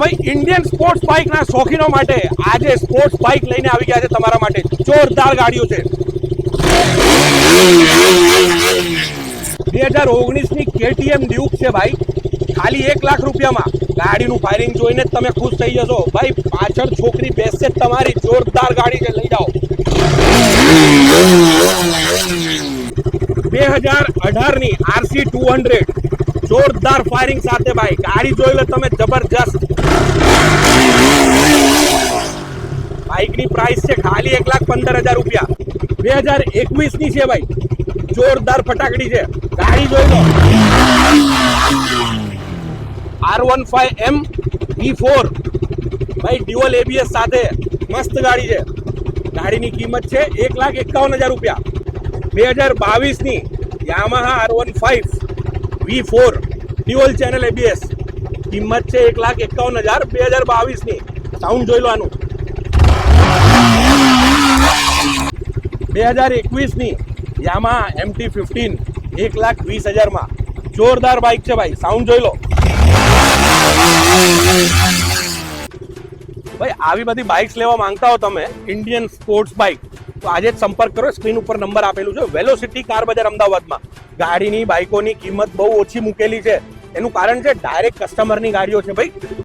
ભાઈ Indian sports bike ના શોખીનો માટે આજે સ્પોર્ટ્સ બાઇક લઈને આવી ગયા છે તમારા માટે જોરદાર ગાડીઓ છે 2019 ની KTM ડ્યુક છે ભાઈ ખાલી 1 લાખ રૂપિયામાં ગાડીનું ફાયરિંગ જોઈને તમે ખુશ થઈ જશો ભાઈ પાછળ છોકરી બેસશે તમારી જોરદાર ગાડી છે લઈ જાઓ 2018 ની RC 200 જોરદાર ફાયરિંગ સાથે ભાઈ ગાડી જોઈ લો તમે જબરજસ્ત બાઇકની પ્રાઇસ છે ખાલી 1,15,000 રૂપિયા 2021 ની છે ભાઈ જોરદાર ફટાકડી છે ગાડી જોઈ લો R15M V4 ભાઈ ડ્યુઅલ ABS સાથે મસ્ત ગાડી છે ગાડીની કિંમત છે 1,51,000 રૂપિયા 2022 ની Yamaha R15 V4 dual channel ABS કિંમત છે 1,51,000 2022 ની સાઉન્ડ જોઈ લો આનું 2021 ની Yamaha MT-15 1,20,000 માં જોરદાર બાઇક છે ભાઈ સાઉન્ડ જોઈ લો ભાઈ આવી બધી બાઇક્સ લેવા માંગતા હો તમે ઇન્ડિયન સ્પોર્ટ્સ બાઇક તો આજે જ સંપર્ક કરો સ્ક્રીન ઉપર નંબર આપેલું છે વેલોસિટી કાર બજાર અમદાવાદમાં ગાડીની બાઇકોની કિંમત બહુ ઓછી મૂકેલી છે એનું કારણ છે ડાયરેક્ટ કસ્ટમરની ગાડીઓ છે ભાઈ